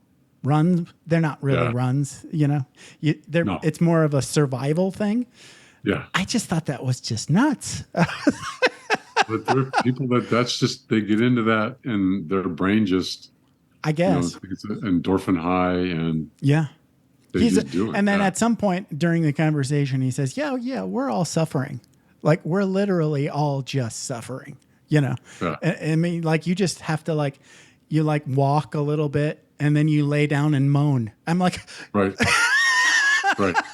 Speaker 1: runs. They're not really runs, it's more of a survival thing.
Speaker 4: Yeah.
Speaker 1: I just thought that was just nuts.
Speaker 4: But there are people that's just, they get into that and their brain just,
Speaker 1: I guess,
Speaker 4: it's an endorphin high, and they just do it.
Speaker 1: And then at some point during the conversation, he says, yeah, we're all suffering. Like, we're literally all just suffering, I mean, like, you just have to you walk a little bit and then you lay down and moan. I'm like,
Speaker 4: right. Well,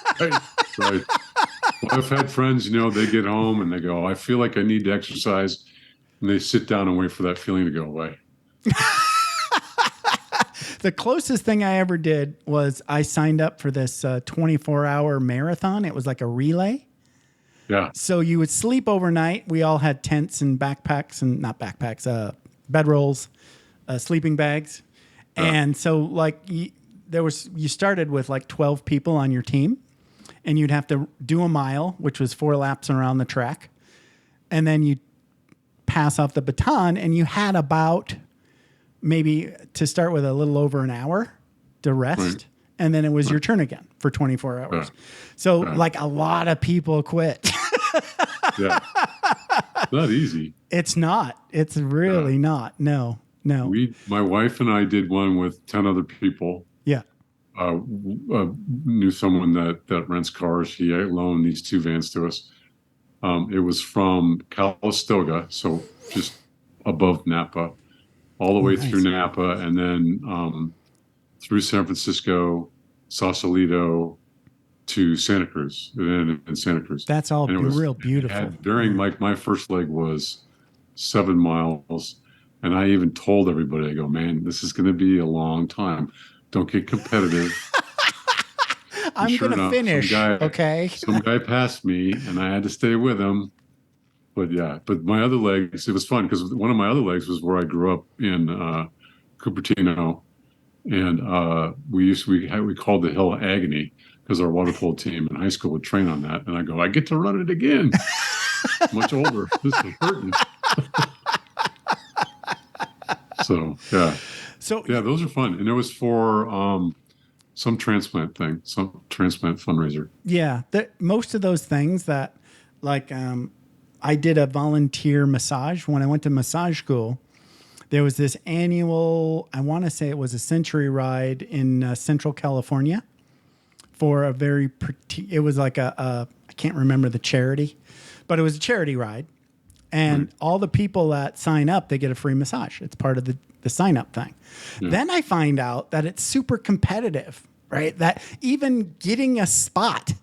Speaker 4: I've had friends, they get home and they go, I feel like I need to exercise. And they sit down and wait for that feeling to go away.
Speaker 1: The closest thing I ever did was I signed up for this 24-hour marathon. It was like a relay.
Speaker 4: Yeah.
Speaker 1: So you would sleep overnight. We all had tents and backpacks, and not backpacks, bedrolls, sleeping bags. Yeah. And so you started with 12 people on your team, and you'd have to do a mile, which was 4 laps around the track. And then you pass off the baton, and you had about maybe to start with a little over an hour to rest. Right. And then it was your turn again for 24 hours. Yeah. So a lot of people quit.
Speaker 4: Yeah. Not easy.
Speaker 1: It's not. It's really not. No.
Speaker 4: My wife and I did one with 10 other people.
Speaker 1: Yeah.
Speaker 4: Knew someone that rents cars. He loaned these 2 vans to us. It was from Calistoga, so just above Napa, all the way through Napa, and then through San Francisco, Sausalito, to Santa Cruz, and then in Santa Cruz.
Speaker 1: That's all real beautiful.
Speaker 4: During my first leg was 7 miles, and I even told everybody, I go, man, this is going to be a long time. Don't get competitive.
Speaker 1: I'm going to finish. Okay.
Speaker 4: Some guy passed me, and I had to stay with him. But my other legs, it was fun because one of my other legs was where I grew up in Cupertino, and we called the hill Agony because our water polo team in high school would train on that. And I go, I get to run it again. Much older. This is hurting. So those are fun, and it was for some transplant fundraiser. Yeah,
Speaker 1: most of those things that I did a volunteer massage when I went to massage school. There was this annual, I want to say it was a century ride in Central California for a it was like I can't remember the charity, but it was a charity ride. And all the people that sign up, they get a free massage. It's part of the sign up thing. Yeah. Then I find out that it's super competitive, right? That even getting a spot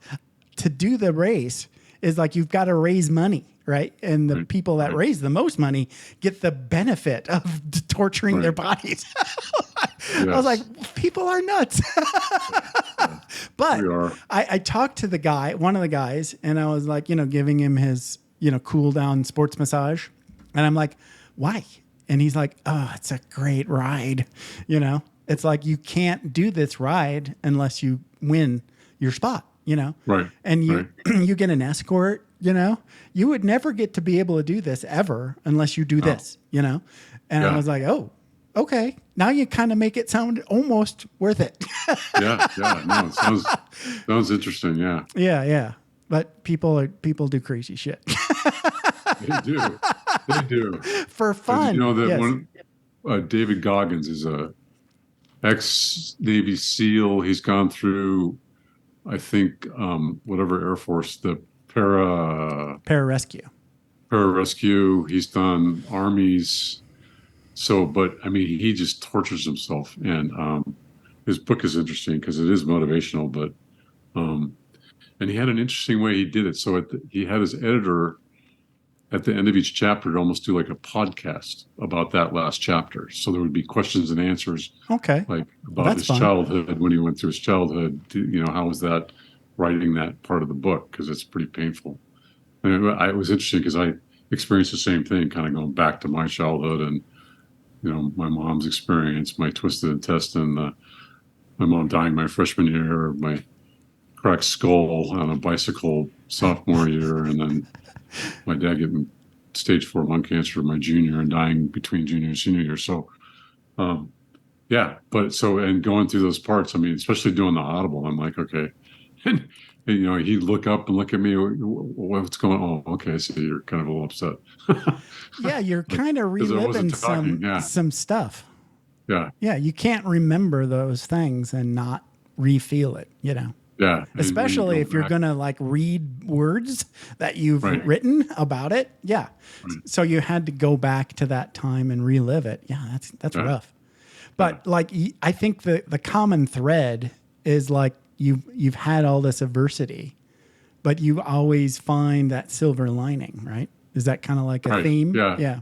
Speaker 1: to do the race is you've got to raise money, right? And the people that raise the most money get the benefit of torturing their bodies. Yes. I was like, people are nuts. But I talked to one of the guys, and I was giving him his, cool down sports massage. And I'm like, why? And he's like, oh, it's a great ride. It's you can't do this ride unless you win your spot, Right. And you get an escort, you would never get to be able to do this ever unless you do this, And I was like, oh, okay. Now you kind of make it sound almost worth it.
Speaker 4: Yeah. No, it sounds interesting. Yeah.
Speaker 1: Yeah. But people do crazy shit.
Speaker 4: They do.
Speaker 1: For fun.
Speaker 4: David Goggins is a ex-Navy SEAL. He's gone through, I think, whatever Air Force, the
Speaker 1: pararescue.
Speaker 4: He's done armies. So, but I mean, he just tortures himself, and his book is interesting because it is motivational. But and he had an interesting way he did it. So he had his editor at the end of each chapter, to almost do like a podcast about that last chapter. So there would be questions and answers.
Speaker 1: Okay.
Speaker 4: Like about his childhood, when he went through his childhood, how was that writing that part of the book? Because it's pretty painful. And it was interesting because I experienced the same thing, kind of going back to my childhood and, my mom's experience, my twisted intestine, my mom dying my freshman year, my cracked skull on a bicycle sophomore year, and then my dad getting stage 4 lung cancer my junior and dying between junior and senior year. So, and going through those parts, I mean, especially doing the audible, I'm like, okay. And he'd look up and look at me, what's going on? Oh, okay. So you're kind of a little upset.
Speaker 1: Yeah. You're kind of reliving some stuff.
Speaker 4: Yeah.
Speaker 1: Yeah. You can't remember those things and not re-feel it,
Speaker 4: Yeah.
Speaker 1: Especially if you're going to like read words that you've written about it. Yeah. Right. So you had to go back to that time and relive it. Yeah. That's rough. But like, I think the common thread is like, you've had all this adversity, but you always find that silver lining, right? Is that kind of like a theme?
Speaker 4: Yeah.
Speaker 1: Yeah.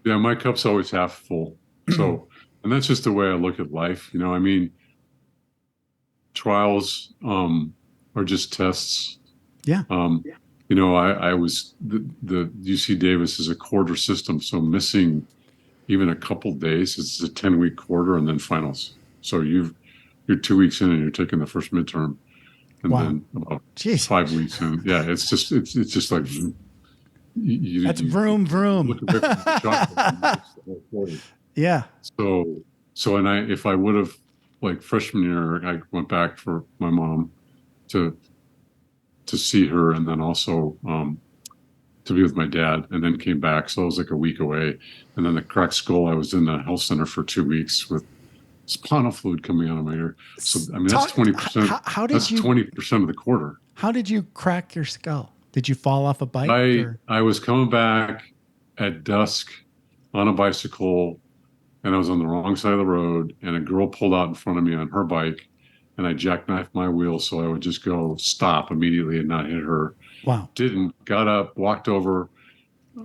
Speaker 4: Yeah. My cup's always half full. So, and that's just the way I look at life. I mean, trials are just tests.
Speaker 1: Yeah.
Speaker 4: I was the UC Davis is a quarter system, so missing even a couple days, it's a 10-week quarter and then finals. So you're 2 weeks in and you're taking the first midterm, and then about 5 weeks in. Yeah, it's just like
Speaker 1: that's vroom vroom. Yeah.
Speaker 4: So if I would have, like freshman year, I went back for my mom to see her, and then also to be with my dad, and then came back. So I was like a week away. And then the cracked skull, I was in the health center for 2 weeks with spinal fluid coming out of my ear. So I mean, that's 20%.
Speaker 1: How did
Speaker 4: that's 20% of the quarter.
Speaker 1: How did you crack your skull? Did you fall off a bike?
Speaker 4: I was coming back at dusk on a bicycle, and I was on the wrong side of the road, and a girl pulled out in front of me on her bike, and I jackknifed my wheel so I would just go stop immediately and not hit her.
Speaker 1: Wow.
Speaker 4: Didn't. Got up, walked over,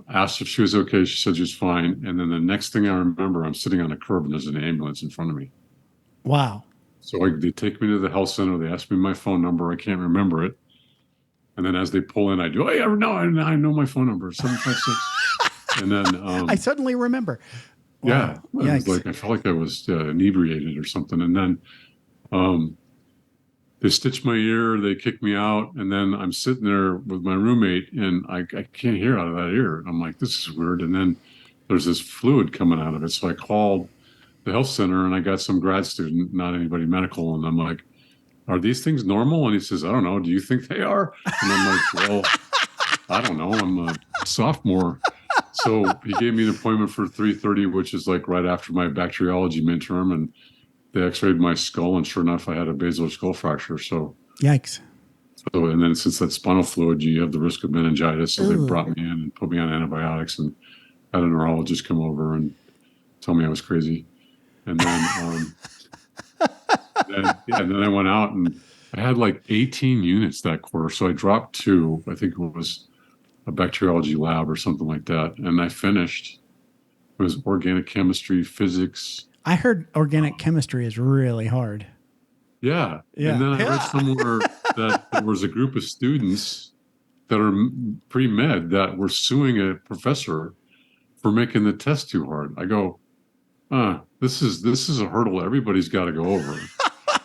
Speaker 4: asked if she was okay. She said she was fine. And then the next thing I remember, I'm sitting on a curb and there's an ambulance in front of me.
Speaker 1: Wow.
Speaker 4: So they take me to the health center. They ask me my phone number. I can't remember it. And then as they pull in, I do, I know my phone number, 756. And then
Speaker 1: I suddenly remember.
Speaker 4: Wow. Yeah. I felt like I was inebriated or something. And then they stitched my ear, they kicked me out, and then I'm sitting there with my roommate, and I can't hear out of that ear. I'm like, this is weird. And then there's this fluid coming out of it. So I called the health center, and I got some grad student, not anybody medical, and I'm like, are these things normal? And he says, I don't know. Do you think they are? And I'm like, well, I don't know. I'm a sophomore. So he gave me an appointment for 3:30, which is like right after my bacteriology midterm, and they x-rayed my skull, and sure enough, I had a basilar skull fracture. So,
Speaker 1: yikes.
Speaker 4: So, and then since that spinal fluid, you have the risk of meningitis. So they brought me in and put me on antibiotics, and had a neurologist come over and tell me I was crazy. And then, and then I went out, and I had like 18 units that quarter. So I dropped 2. I think it was a bacteriology lab or something like that. And I finished. It was organic chemistry, physics.
Speaker 1: I heard organic chemistry is really hard.
Speaker 4: Yeah. And then I read somewhere that there was a group of students that are pre-med that were suing a professor for making the test too hard. I go, this is a hurdle everybody's got to go over.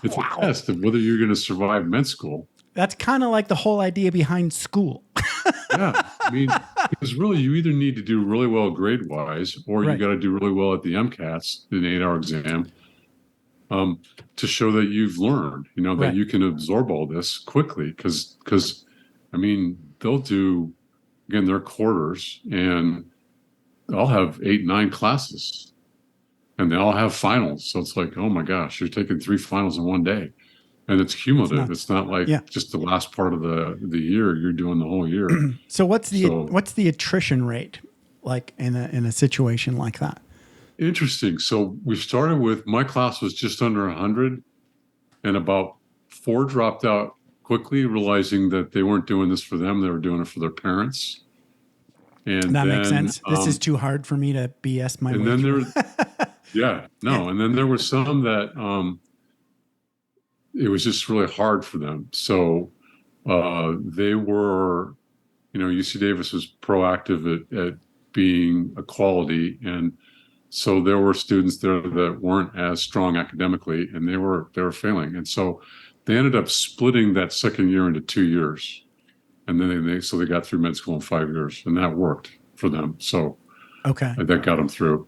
Speaker 4: It's a test of whether you're going to survive med school.
Speaker 1: That's kind of like the whole idea behind school.
Speaker 4: Yeah. I mean, because really you either need to do really well grade-wise, or you got to do really well at the MCATs, an 8-hour exam, to show that you've learned, that you can absorb all this quickly. Because, I mean, they'll do, again, their quarters, and they'll have 8, 9 classes, and they all have finals. So it's like, oh my gosh, you're taking 3 finals in one day. And it's cumulative. It's not like just the last part of the year. You're doing the whole year.
Speaker 1: So what's the attrition rate like in a situation like that?
Speaker 4: Interesting. So we started with, my class was just under 100, and about 4 dropped out quickly, realizing that they weren't doing this for them. They were doing it for their parents. And
Speaker 1: that
Speaker 4: then,
Speaker 1: makes sense. This is too hard for me to BS my
Speaker 4: and
Speaker 1: way
Speaker 4: then
Speaker 1: through.
Speaker 4: and then there were some that it was just really hard for them. So they were, UC Davis was proactive at being a quality, and so there were students there that weren't as strong academically, and they were failing, and so they ended up splitting that second year into 2 years, and then they got through med school in 5 years, and that worked for them. So
Speaker 1: Okay.
Speaker 4: that got them through.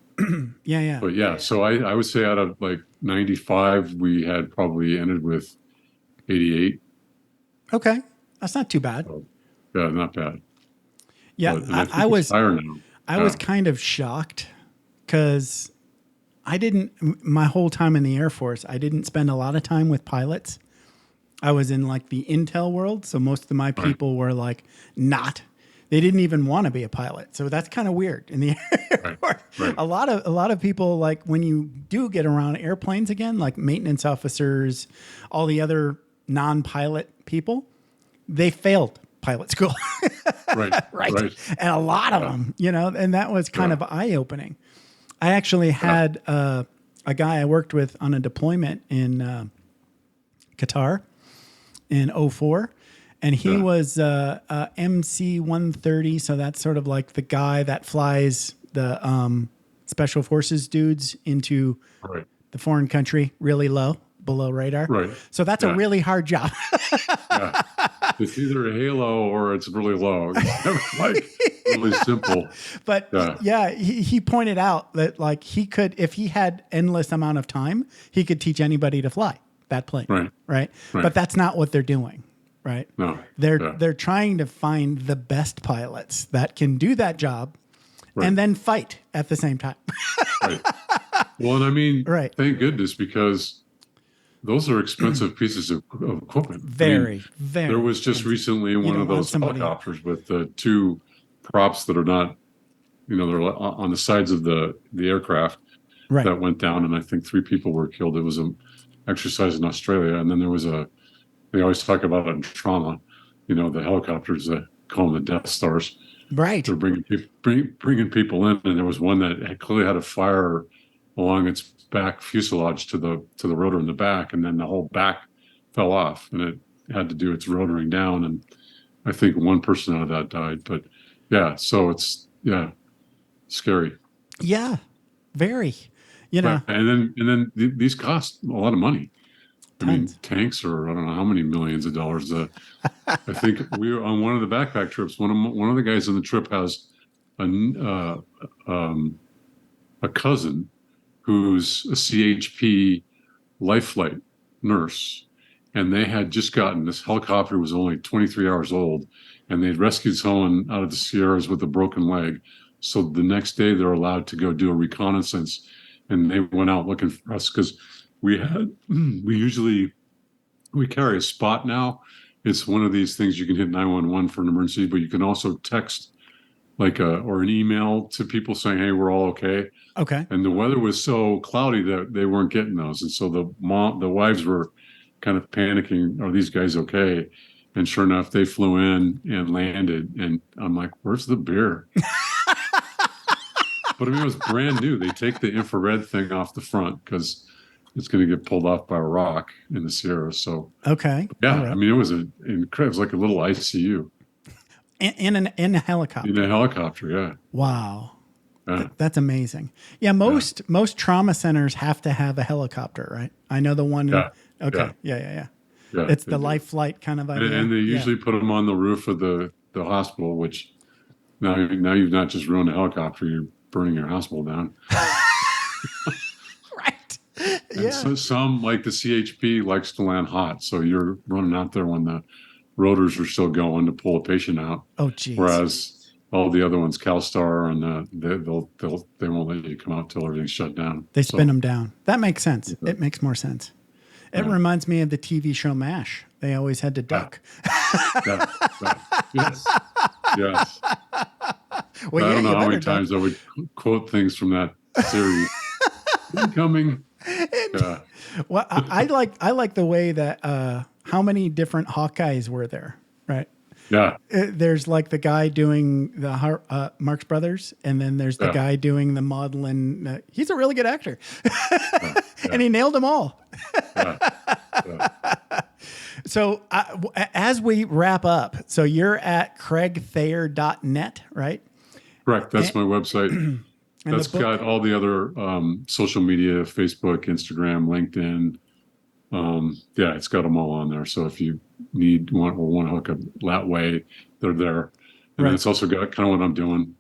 Speaker 1: Yeah.
Speaker 4: But yeah, so I would say out of like 95, we had probably ended with 88.
Speaker 1: Okay. That's not too bad.
Speaker 4: So, yeah, not bad.
Speaker 1: Yeah.
Speaker 4: But, and I think
Speaker 1: I
Speaker 4: it's
Speaker 1: was
Speaker 4: higher now.
Speaker 1: I was kind of shocked because my whole time in the Air Force, I didn't spend a lot of time with pilots. I was in like the intel world. So most of my people were like they didn't even want to be a pilot. So that's kind of weird in the Air Force.
Speaker 4: Right.
Speaker 1: A lot of people, like when you do get around airplanes again, like maintenance officers, all the other non-pilot people, they failed pilot school.
Speaker 4: Right.
Speaker 1: And a lot of them, and that was kind of eye-opening. I actually had a guy I worked with on a deployment in Qatar in 2004, and he was MC 130. So that's sort of like the guy that flies the special forces dudes into the foreign country really low, below radar.
Speaker 4: Right.
Speaker 1: So that's a really hard job.
Speaker 4: It's either a halo or it's really low. It's never like really simple.
Speaker 1: But he pointed out that like he could, if he had endless amount of time, he could teach anybody to fly that plane. Right. But that's not what they're doing. Right.
Speaker 4: No.
Speaker 1: They're trying to find the best pilots that can do that job and then fight at the same time.
Speaker 4: Right. Well, and I mean, thank goodness, because those are expensive pieces of equipment.
Speaker 1: Very.
Speaker 4: There was just recently one of those helicopters with the two props that are not, they're on the sides of the aircraft that went down, and I think 3 people were killed. It was an exercise in Australia, and then there was they always talk about it in trauma, the helicopters that call them the Death Stars.
Speaker 1: Right.
Speaker 4: They're bringing people in, and there was one that clearly had a fire along its back fuselage to the rotor in the back, and then the whole back fell off, and it had to do its rotoring down, and I think one person out of that died. But so it's scary.
Speaker 1: Yeah, very.
Speaker 4: And then these cost a lot of money.
Speaker 1: Tons.
Speaker 4: I mean, tanks are, I don't know how many millions of dollars. I think we were on one of the backpack trips. One of the guys on the trip has a cousin who's a CHP life flight nurse, and they had just gotten this helicopter, was only 23 hours old, and they'd rescued someone out of the Sierras with a broken leg. So the next day they're allowed to go do a reconnaissance, and they went out looking for us because we carry a spot now. It's one of these things you can hit 911 for an emergency, but you can also text or an email to people saying, hey, we're all okay.
Speaker 1: Okay.
Speaker 4: And the weather was so cloudy that they weren't getting those. And so the wives were kind of panicking, are these guys okay? And sure enough, they flew in and landed. And I'm like, where's the beer? But I mean, it was brand new. They take the infrared thing off the front because it's going to get pulled off by a rock in the Sierra. So,
Speaker 1: okay.
Speaker 4: Yeah. Right. I mean, it was incredible. It was like a little ICU.
Speaker 1: In a helicopter.
Speaker 4: In a helicopter, yeah.
Speaker 1: Wow. That's amazing. Yeah, most trauma centers have to have a helicopter, right? I know the one.
Speaker 4: Yeah.
Speaker 1: Okay. Yeah. It's the life flight kind of idea.
Speaker 4: And they usually put them on the roof of the hospital, which now you've not just ruined a helicopter, you're burning your hospital down.
Speaker 1: Right.
Speaker 4: And so some, like the CHP, likes to land hot. So you're running out there when the rotors are still going to pull a patient out.
Speaker 1: Oh, geez.
Speaker 4: Whereas all the other ones, CalStar, and they won't let you come out till everything's shut down.
Speaker 1: They spin them down. That makes sense. It makes more sense. It reminds me of the TV show MASH. They always had to duck.
Speaker 4: Yes.
Speaker 1: Well,
Speaker 4: I don't know how many times I would quote things from that series. Incoming.
Speaker 1: Well, I like the way that how many different Hawkeyes were there, right?
Speaker 4: Yeah.
Speaker 1: There's like the guy doing the Marx Brothers, and then there's the guy doing the Maudlin. He's a really good actor, and he nailed them all. So as we wrap up, so you're at craigthayer.net, right?
Speaker 4: Correct. That's my website. That's got all the other social media, Facebook, Instagram, LinkedIn. It's got them all on there. So if you want to hook up that way, they're there. And then it's also got kind of what I'm doing,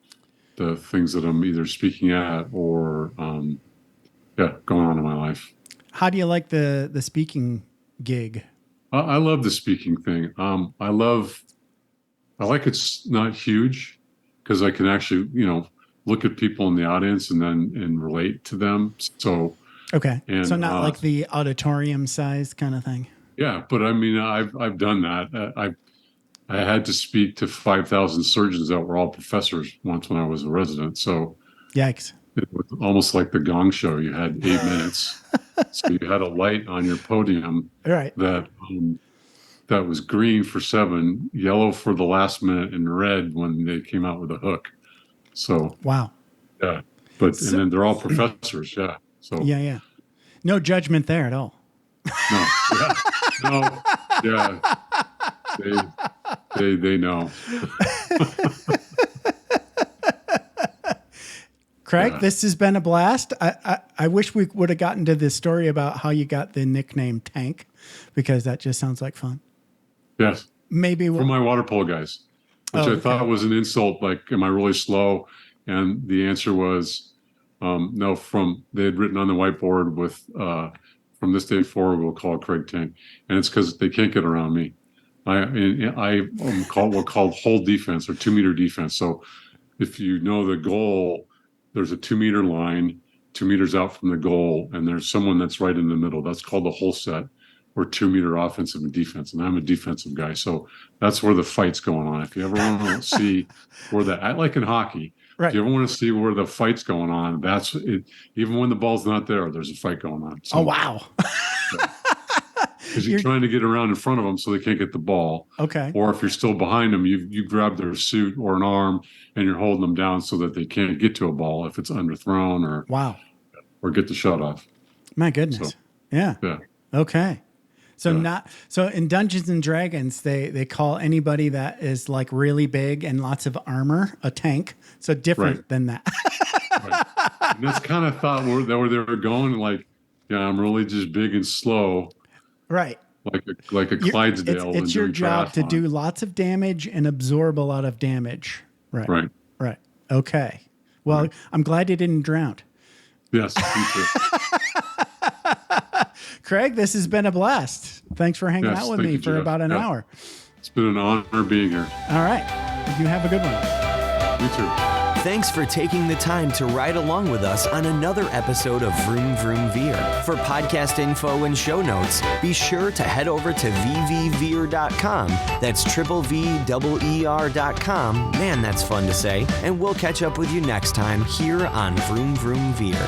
Speaker 4: the things that I'm either speaking at or going on in my life.
Speaker 1: How do you like the speaking gig?
Speaker 4: I love the speaking thing. I like it's not huge because I can actually, look at people in the audience and relate to them. So
Speaker 1: okay, so not like the auditorium size kind of thing.
Speaker 4: Yeah, but I mean, I've done that. I had to speak to 5,000 surgeons that were all professors once when I was a resident. So
Speaker 1: yikes!
Speaker 4: It was almost like the Gong Show. You had 8 minutes, so you had a light on your podium that was green for 7, yellow for the last minute, and red when they came out with a hook. So
Speaker 1: wow,
Speaker 4: yeah, and then they're all professors. Yeah, so
Speaker 1: yeah, no judgment there at all.
Speaker 4: They know.
Speaker 1: Craig, this has been a blast. I wish we would have gotten to this story about how you got the nickname Tank, because that just sounds like fun.
Speaker 4: Yes.
Speaker 1: Maybe
Speaker 4: for my water polo guys, which I thought was an insult. Like, am I really slow? And the answer was, no. They had written on the whiteboard with, from this day forward, we'll call Craig Tank, and it's because they can't get around me. I called hold defense or 2 meter defense. So if you know the goal, there's a 2 meter line, 2 meters out from the goal, and there's someone that's right in the middle. That's called the whole set, or 2 meter offensive and defense. And I'm a defensive guy, so that's where the fight's going on. If you ever want to see where like in hockey, if you ever want to see where the fight's going on, that's it. Even when the ball's not there, there's a fight going on. So,
Speaker 1: oh wow!
Speaker 4: Because you're trying to get around in front of them so they can't get the ball.
Speaker 1: Okay.
Speaker 4: Or if you're still behind them, you grab their suit or an arm and you're holding them down so that they can't get to a ball if it's underthrown or get the shot off.
Speaker 1: My goodness.
Speaker 4: So,
Speaker 1: yeah. Okay. So in Dungeons and Dragons, they call anybody that is like really big and lots of armor a tank. So different than that.
Speaker 4: And that's kind of thought where they were going. Like, I'm really just big and slow.
Speaker 1: Right.
Speaker 4: Like a Clydesdale.
Speaker 1: It's your job to do lots of damage and absorb a lot of damage. Right. Okay. Well, I'm glad you didn't drown.
Speaker 4: Yes, me too.
Speaker 1: Craig, this has been a blast. Thanks for hanging out with me for about an hour.
Speaker 4: It's been an honor being here.
Speaker 1: All right. You have a good one.
Speaker 4: You too.
Speaker 3: Thanks for taking the time to ride along with us on another episode of Vroom Vroom Veer. For podcast info and show notes, be sure to head over to vvveer.com. That's VVER.com. Man, that's fun to say. And we'll catch up with you next time here on Vroom Vroom Veer.